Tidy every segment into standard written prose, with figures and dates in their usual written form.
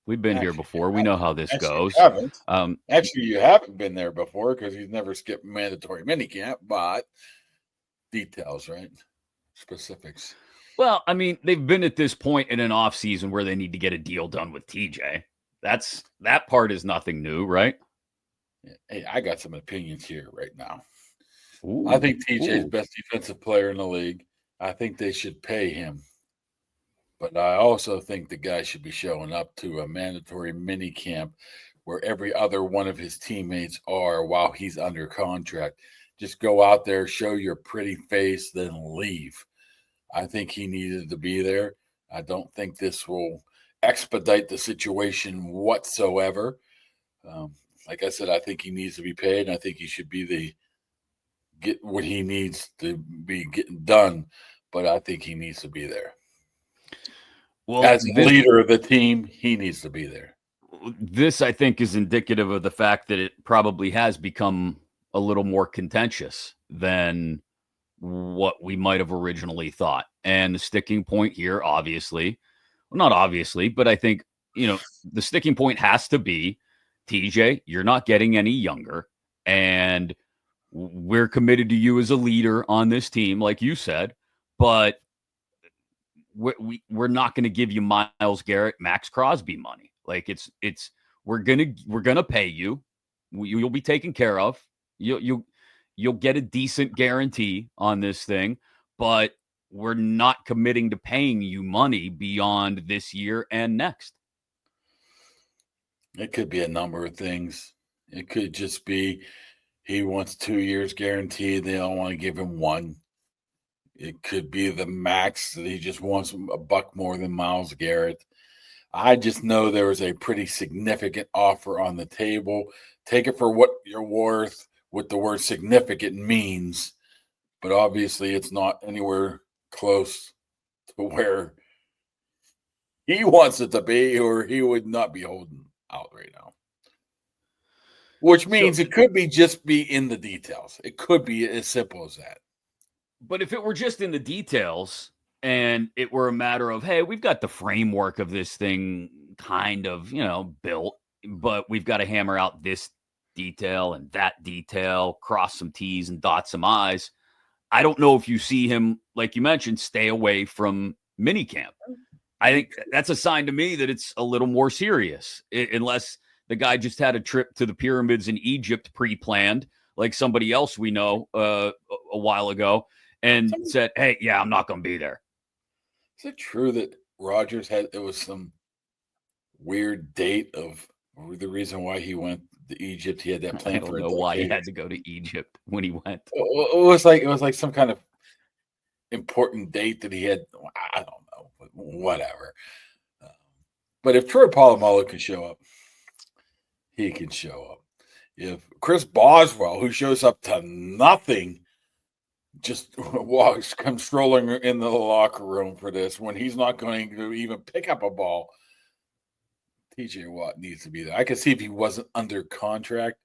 We've been here Actually, you before. We know haven't. how this Actually, you goes. haven't. Um, Actually, you haven't been there before because he's never skipped mandatory minicamp. But details, right? Specifics. well, I mean, they've been at this point in an off season where they need to get a deal done with TJ. That part is nothing new, right? Hey, I got some opinions here right now. I Ooh, think TJ's ooh. best defensive player in the league. I think they should pay him. But I also think the guy should be showing up to a mandatory mini camp where every other one of his teammates are while he's under contract. Just go out there, show your pretty face, then leave. I think he needed to be there. I don't think this will expedite the situation whatsoever. Um, like I said, I think he needs to be paid. And I think he should be the get what he needs to be getting done. But I think he needs to be there Well, as a leader of the team. He needs to be there. this I think is indicative of the fact that it probably has become a little more contentious than what we might have originally thought. And the sticking point here, obviously, well, not obviously, but I think, the sticking point has to be TJ, you're not getting any younger. And we're committed to you as a leader on this team, like you said, but we're not going to give you Myles Garrett, Max Crosby money. Like we're gonna pay you. You'll be taken care of. You'll get a decent guarantee on this thing, but we're not committing to paying you money beyond this year and next. It could be a number of things. It could just be he wants 2 years guaranteed. They don't want to give him one. It could be the max that he just wants a buck more than Miles Garrett. I just know there was a pretty significant offer on the table. Take it for what you're worth, what the word significant means, but obviously it's not anywhere close to where he wants it to be, or he would not be holding out right now. Which So, means it could be just be in the details. It could be as simple as that. but if it were just in the details and it were a matter of, hey, we've got the framework of this thing kind of, built, but we've got to hammer out this detail and that detail, cross some T's and dot some I's. I don't know if you see him, like you mentioned, stay away from minicamp. I think that's a sign to me that it's a little more serious, unless the guy just had a trip to the pyramids in Egypt pre-planned, like somebody else we know a while ago, and said, "Hey, yeah, I'm not going to be there." Is it true that Rogers had it was some weird date of the reason why he went to Egypt? He had that I plan don't for a know why he decade. had to go to Egypt when he went. It was like some kind of important date that he had. I don't know, whatever. Uh, but if Troy Polamalu can show up, he can show up. If Chris Boswell, who shows up to nothing, just comes strolling in the locker room for this when he's not going to even pick up a ball, TJ Watt needs to be there. I could see if he wasn't under contract,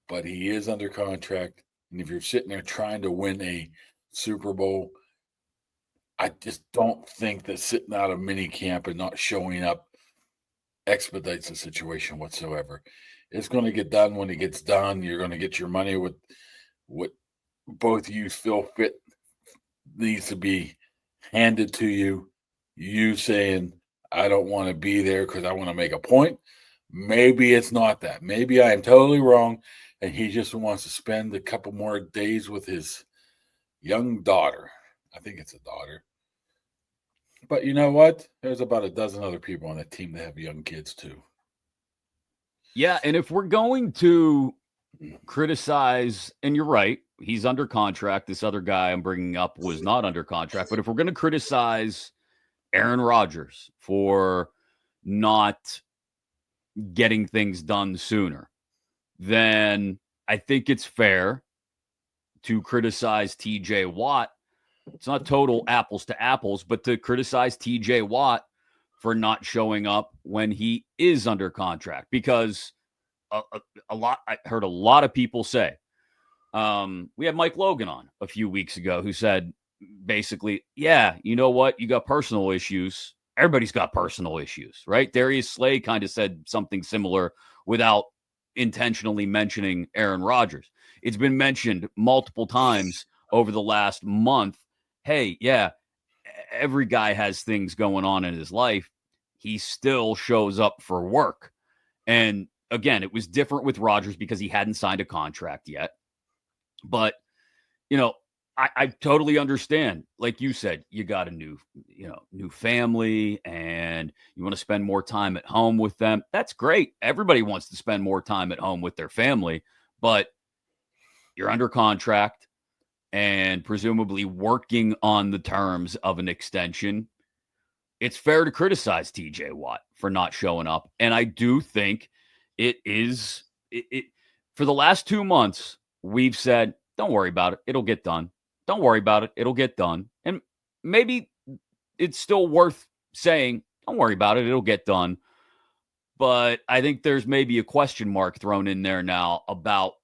but he is under contract. And if you're sitting there trying to win a Super Bowl, I just don't think that sitting out of mini camp and not showing up expedites the situation whatsoever. It's going to get done when it gets done. You're going to get your money with what both you feel fit needs to be handed to you. You saying, I don't want to be there because I want to make a point. Maybe it's not that. Maybe I am totally wrong. And he just wants to spend a couple more days with his young daughter. I think it's a daughter. But you know what? There's about a dozen other people on that team that have young kids too. Yeah, and if we're going to criticize, and you're right, he's under contract. This other guy I'm bringing up was not under contract. But if we're going to criticize Aaron Rodgers for not getting things done sooner, then I think it's fair to criticize TJ Watt. It's not total apples to apples, but to criticize TJ Watt for not showing up when he is under contract, because I heard a lot of people say, we had Mike Logan on a few weeks ago who said basically, yeah, you know what? You got personal issues everybody's got personal issues, right? Darius Slay kind of said something similar without intentionally mentioning Aaron Rodgers. It's been mentioned multiple times over the last month. Hey, yeah, every guy has things going on in his life. He still shows up for work. And again, it was different with Rodgers because he hadn't signed a contract yet. But, I totally understand. Like you said, you got a new family and you want to spend more time at home with them. That's great. Everybody wants to spend more time at home with their family, but you're under contract and presumably working on the terms of an extension. It's fair to criticize TJ Watt for not showing up. And I do think it is for the last 2 months, we've said, don't worry about it. It'll get done. Don't worry about it. It'll get done. And maybe it's still worth saying, don't worry about it. It'll get done. But I think there's maybe a question mark thrown in there now about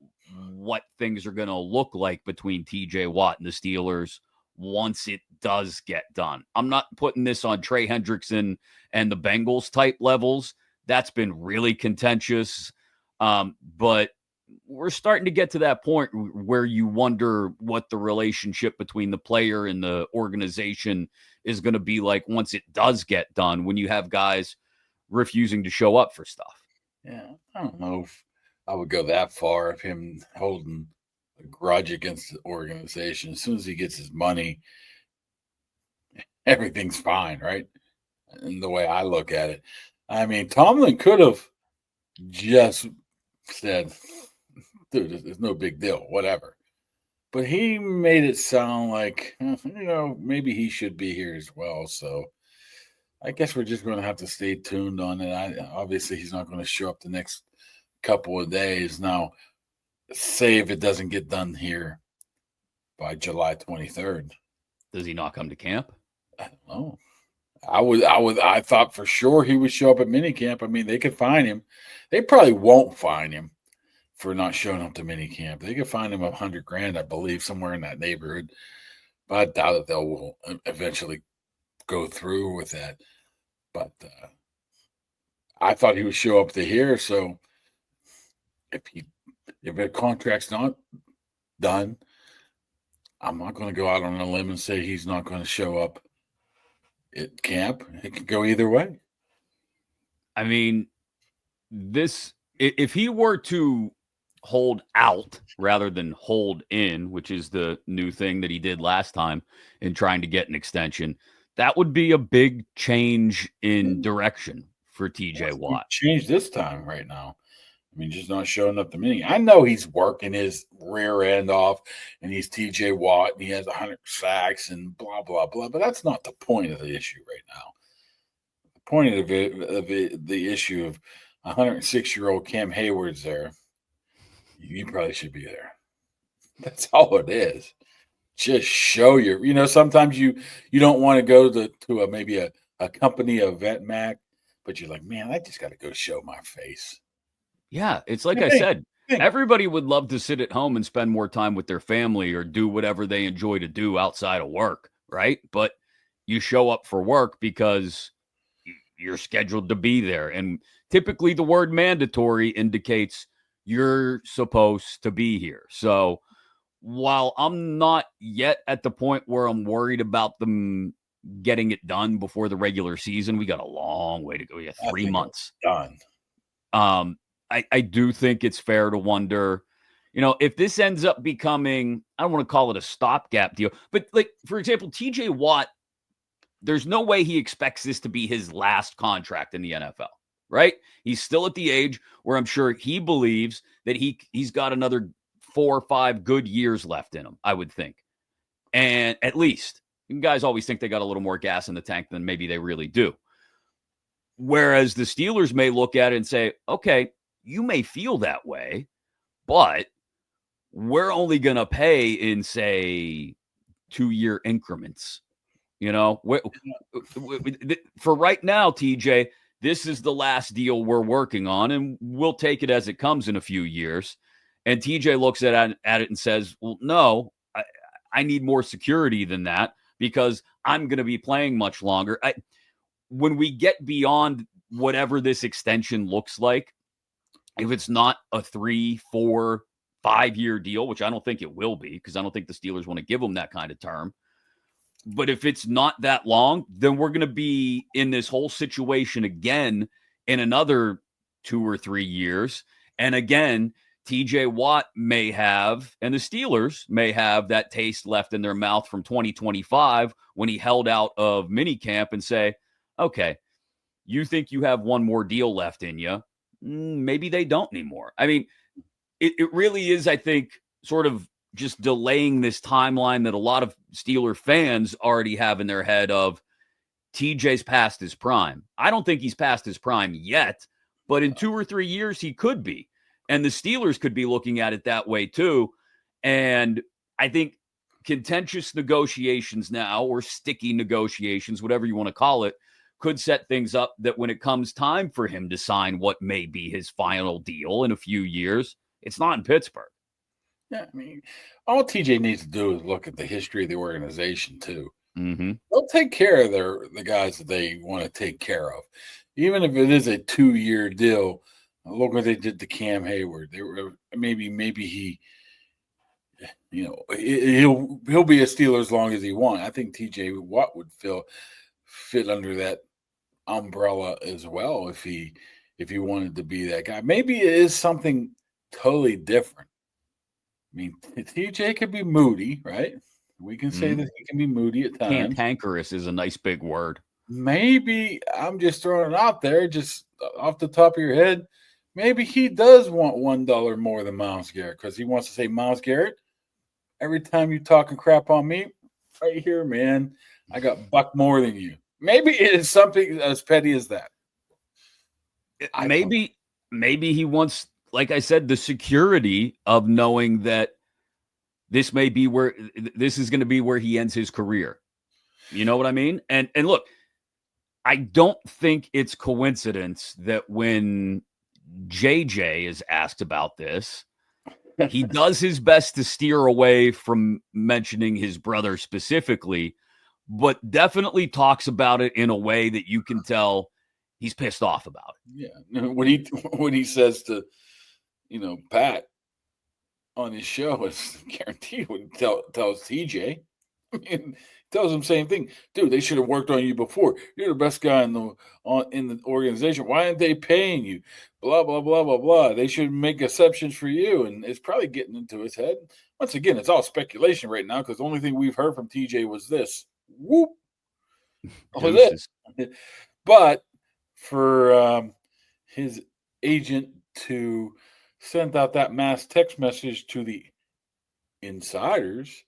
what things are going to look like between TJ Watt and the Steelers once it does get done. I'm not putting this on Trey Hendrickson and the Bengals type levels. That's been really contentious. But we're starting to get to that point where you wonder what the relationship between the player and the organization is going to be like once it does get done, when you have guys refusing to show up for stuff. Yeah, I don't know if I would go that far of him holding a grudge against the organization. As soon as he gets his money, everything's fine, right? And the way I look at it, I mean, Tomlin could have just said, dude, it's no big deal, whatever. But he made it sound like, maybe he should be here as well. So I guess we're just going to have to stay tuned on it. Obviously, he's not going to show up the next couple of days. Now, say if it doesn't get done here by July 23rd. Does he not come to camp? I don't know. I thought for sure he would show up at minicamp. I mean, they could find him. They probably won't find him for not showing up to minicamp. They could find him $100,000, I believe, somewhere in that neighborhood. But I doubt that they'll eventually go through with that. But I thought he would show up to here. So if a contract's not done, I'm not going to go out on a limb and say he's not going to show up at camp. It could go either way. I mean, if he were to hold out rather than hold in, which is the new thing that he did last time in trying to get an extension, that would be a big change in direction for TJ Watt. Change this time right now. I mean, just not showing up to me. I know he's working his rear end off and he's TJ Watt and he has 100 sacks and blah, blah, blah. But that's not the point of the issue right now. The point of the issue of 106-year-old Cam Hayward's there. You probably should be there. That's all it is. Just show your, sometimes you don't want to go to maybe a company, a vet mac, but you're like, man, I just got to go show my face. Yeah, it's like I said, everybody would love to sit at home and spend more time with their family or do whatever they enjoy to do outside of work, right? But you show up for work because you're scheduled to be there. And typically the word mandatory indicates you're supposed to be here. So while I'm not yet at the point where I'm worried about them getting it done before the regular season, we got a long way to go. Yeah, 3 months. Done. I do think it's fair to wonder, if this ends up becoming, I don't want to call it a stopgap deal, but like, for example, TJ Watt, there's no way he expects this to be his last contract in the NFL, right? He's still at the age where I'm sure he believes that he's got another 4 or 5 good years left in him, I would think. And at least, you guys always think they got a little more gas in the tank than maybe they really do. Whereas the Steelers may look at it and say, okay, you may feel that way, but we're only going to pay in, say, 2-year increments. For right now, TJ, this is the last deal we're working on, and we'll take it as it comes in a few years. And TJ looks at it and says, well, no, I need more security than that because I'm going to be playing much longer. when we get beyond whatever this extension looks like, if it's not a 3, 4, 5-year deal, which I don't think it will be, because I don't think the Steelers want to give him that kind of term. But if it's not that long, then we're going to be in this whole situation again in another 2 or 3 years. And again, TJ Watt may have, and the Steelers may have that taste left in their mouth from 2025 when he held out of minicamp and say, okay, you think you have one more deal left in you. Maybe they don't anymore. I mean, it really is, I think, sort of just delaying this timeline that a lot of Steeler fans already have in their head of TJ's past his prime. I don't think he's past his prime yet, but in 2 or 3 years, he could be. And the Steelers could be looking at it that way too. And I think contentious negotiations now, or sticky negotiations, whatever you want to call it, could set things up that when it comes time for him to sign what may be his final deal in a few years, it's not in Pittsburgh. Yeah, I mean, all TJ needs to do is look at the history of the organization too. Mm-hmm. They'll take care of the guys that they want to take care of, even if it is a 2-year deal. Look what they did to Cam Hayward. They were maybe he, he'll be a Steeler as long as he wants. I think TJ Watt would fit under that umbrella as well if he wanted to be that guy. Maybe it is something totally different. I mean, TJ could be moody, right? We can say that he can be moody at times. Cantankerous is a nice big word. Maybe I'm just throwing it out there, just off the top of your head. Maybe he does want $1 more than Myles Garrett because he wants to say, Myles Garrett, every time you talking crap on me, right here, man, I got buck more than you. Maybe it is something as petty as that. Maybe he wants, like I said, the security of knowing that this is going to be where he ends his career. You know what I mean? And look, I don't think it's coincidence that when JJ is asked about this, he does his best to steer away from mentioning his brother specifically, but definitely talks about it in a way that you can tell he's pissed off about it. Yeah. When he says to, Pat on his show, it's guaranteed when he tells TJ. I mean, tells him the same thing. Dude, they should have worked on you before. You're the best guy in the organization. Why aren't they paying you? Blah, blah, blah, blah, blah. They should make exceptions for you. And it's probably getting into his head. Once again, it's all speculation right now because the only thing we've heard from TJ was this. Whoop. Was it. But for his agent to send out that mass text message to the insiders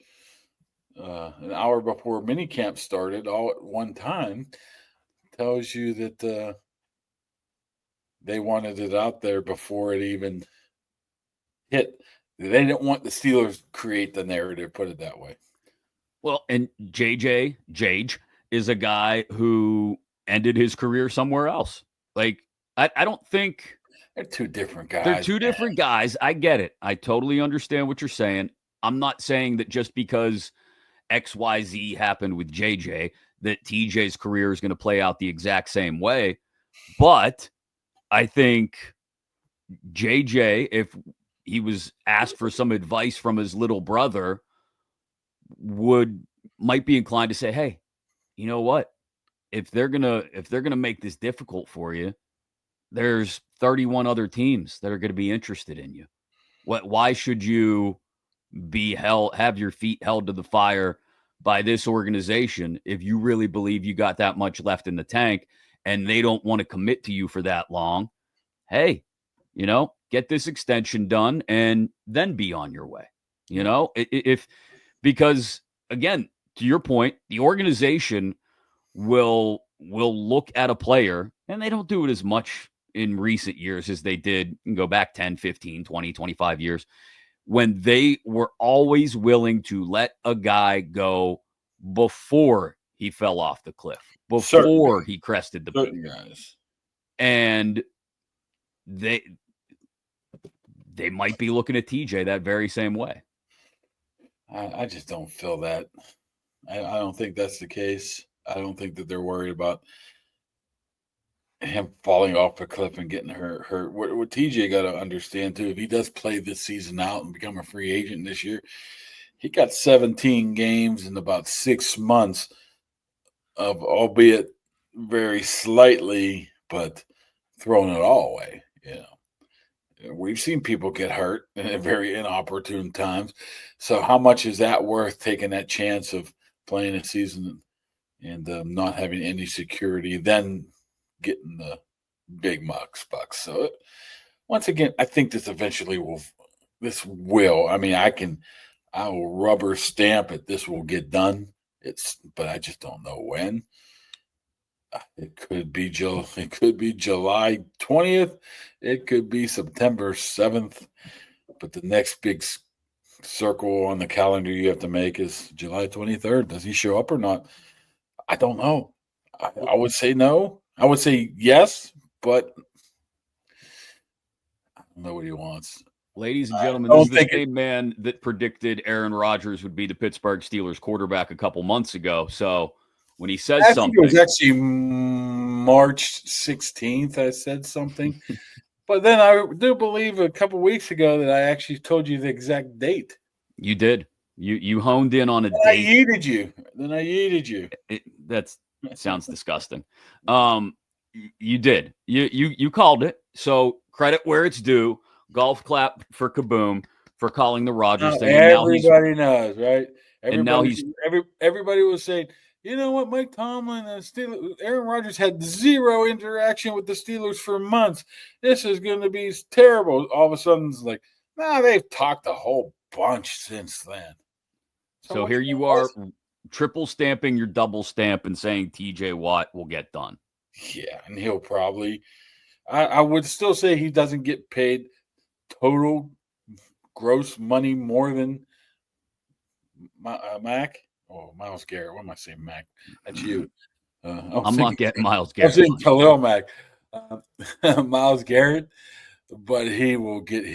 an hour before minicamp started, all at one time, tells you that they wanted it out there before it even hit. They didn't want the Steelers to create the narrative, put it that way. Well, and Jage is a guy who ended his career somewhere else. Like, I don't think they're two different guys. They're two different guys. I get it. I totally understand what you're saying. I'm not saying that just because XYZ happened with JJ that TJ's career is going to play out the exact same way. But I think JJ, if he was asked for some advice from his little brother, might be inclined to say, hey, you know what? If they're gonna make this difficult for you, there's 31 other teams that are going to be interested in you. Why should you have your feet held to the fire by this organization if you really believe you got that much left in the tank and they don't want to commit to you for that long? Hey, get this extension done and then be on your way. Because again, to your point, the organization will look at a player, and they don't do it as much in recent years as they did, and go back 10, 15, 20, 25 years, when they were always willing to let a guy go before he fell off the cliff, before he crested the peak. Guys. And they might be looking at TJ that very same way. I just don't feel that. I don't think that's the case. I don't think that they're worried about him falling off a cliff and getting hurt. What TJ got to understand too, if he does play this season out and become a free agent this year, he got 17 games in about 6 months of, albeit very slightly, but throwing it all away. We've seen people get hurt at very inopportune times. So how much is that worth, taking that chance of playing a season and not having any security, then getting the big bucks? So once again, I think this eventually will. I mean, I will rubber stamp it. This will get done. But I just don't know when. It could be July 20th. It could be September 7th. But the next big circle on the calendar you have to make is July 23rd. Does he show up or not? I don't know. I would say no. I would say yes, but I don't know what he wants. Ladies and gentlemen, this is the same man that predicted Aaron Rodgers would be the Pittsburgh Steelers quarterback a couple months ago. So when he says something, it was actually March 16th. I said something, but then I do believe a couple weeks ago that I actually told you the exact date. You did. You honed in on a date. I yeeted you. That sounds disgusting. You did. You called it. So credit where it's due. Golf clap for Kaboom for calling the Rodgers thing. Everybody knows, right? Everybody was saying, you know what, Mike Tomlin and Aaron Rodgers had zero interaction with the Steelers for months. This is going to be terrible. All of a sudden, it's like, they've talked a whole bunch since then. So here you are, triple stamping your double stamp and saying TJ Watt will get done. Yeah, and he'll probably. I would still say he doesn't get paid total gross money more than Mac. Oh, Myles Garrett. What am I saying, Mac? That's you. I'm not getting Myles Garrett. I'm saying Khalil Mack. Myles Garrett, but he will get his.